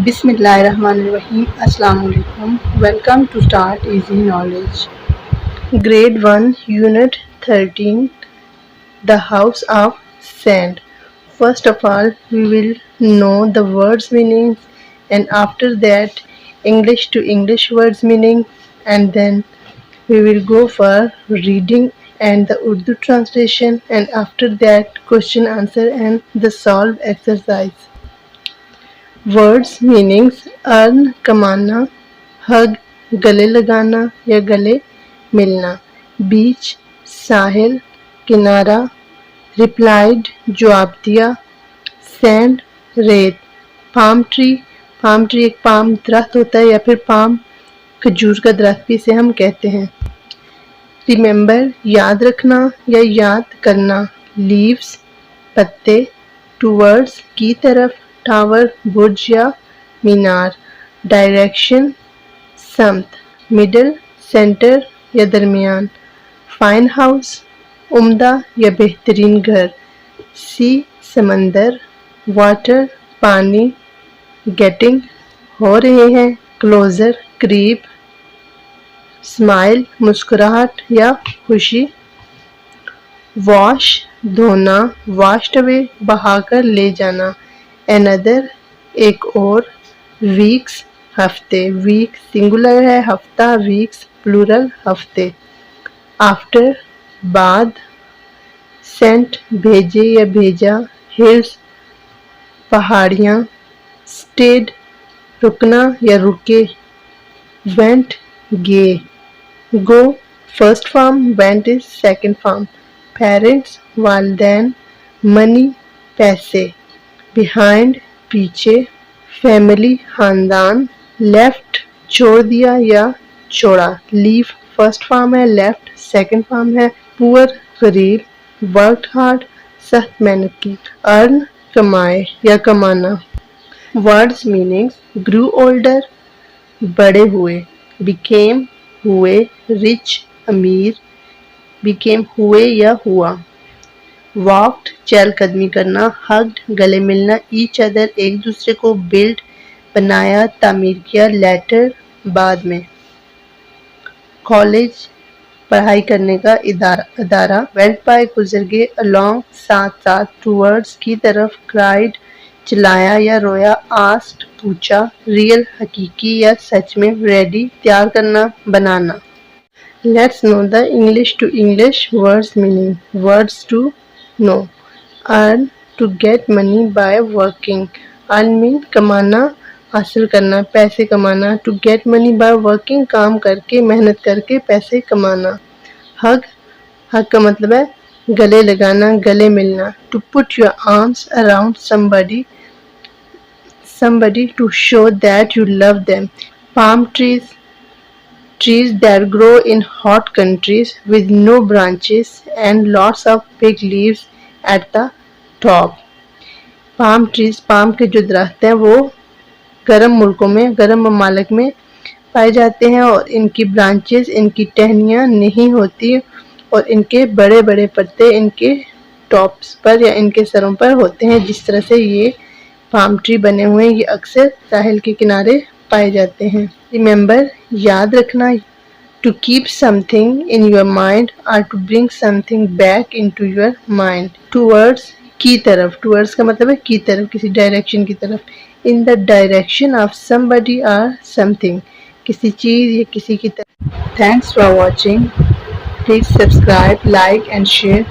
Bismillahirrahmanirrahim. Assalamu alaikum. Welcome to Start Easy Knowledge. Grade 1 Unit 13 The House of Sand. First of all, we will know the words meanings, and after that English to English words meaning, and then we will go for reading and the Urdu translation, and after that question answer and the solve exercise. Words meanings earn कमाना, हग गले लगाना या गले मिलना, बीच साहिल किनारा, replied जवाब दिया, sand रेत, पाम ट्री एक पाम दरख्त होता है या फिर पाम खजूर का दरख्त भी इसे हम कहते हैं। रिमेंबर याद रखना या याद करना, लीव्स पत्ते, टूवर्ड्स की तरफ, टावर बुर्ज या मीनार, डायरेक्शन समत, मिडल सेंटर या दरमियान, फाइन हाउस उम्दा या बेहतरीन घर, सी समंदर, वाटर पानी, गेटिंग हो रहे हैं, क्लोजर करीब, स्माइल मुस्कुराहट या खुशी, वॉश धोना, वॉश्ड अवे बहाकर ले जाना, अनदर एक और, वीक्स हफ्ते, वीक सिंगुलर है, हफ्ता वीक्स प्लूरल हफ्ते, आफ्टर बाद, सेंट भेजे या भेजा, हिल्स पहाड़ियाँ, स्टेड रुकना या रुके, वेंट गे, go first form, went is second form, parents वालदैन, मनी पैसे, बिहाइंड पीछे, फैमिली खानदान, लेफ्ट छोड़ दिया या छोड़ा, लीव फर्स्ट फॉर्म है, लेफ्ट सेकंड फॉर्म है, पुअर गरीब, वर्कड हार्ड सख्त मेहनत की, अर्न कमाए या कमाना। वर्ड्स मीनिंग्स ग्रू ओल्डर बड़े हुए, बिकेम हुए, रिच अमीर, बिकेम हुए या हुआ, वॉक्ड चहलकदमी करना, हग्ड गले मिलना, ईच अदर एक दूसरे को, बिल्ड बनाया तामीर किया, लेटर बाद में, कॉलेज पढ़ाई करने का अदारा, वेंट बाय गुजर गए, अलोंग साथ साथ, टूवर्ड्स की तरफ, क्राइड चिल्लाया या रोया, आस्क्ड पूछा, रियल हकीकी या सच में, रेडी तैयार करना बनाना। Let's know the English to English words meaning. Words to know, earn to get money by working, earn mean कमाना हासिल करना पैसे कमाना, to get money by working काम करके मेहनत करके पैसे कमाना, हग हग का मतलब है गले लगाना गले मिलना, to put your arms around somebody to show that you love them, palm trees that grow in hot countries with no branches and lots of big leaves at the top. Palm trees palm के जो दरख्त हैं वो गर्म मुल्कों में गर्म ममालिक में पाए जाते हैं और इनकी ब्रांचेस इनकी टहनियाँ नहीं होती और इनके बड़े बड़े पत्ते इनके टॉप्स पर या इनके सरों पर होते हैं। जिस तरह से ये पाम ट्री बने हुए हैं ये अक्सर साहिल के किनारे पाए जाते हैं। रिमेंबर याद रखना, to keep something in your mind और to bring something back into your mind, towards की तरफ, टूवर्ड्स का मतलब है की तरफ किसी डायरेक्शन की तरफ, in the direction of somebody और समथिंग किसी चीज़ या किसी की तरफ। Thanks for watching, please subscribe like and share.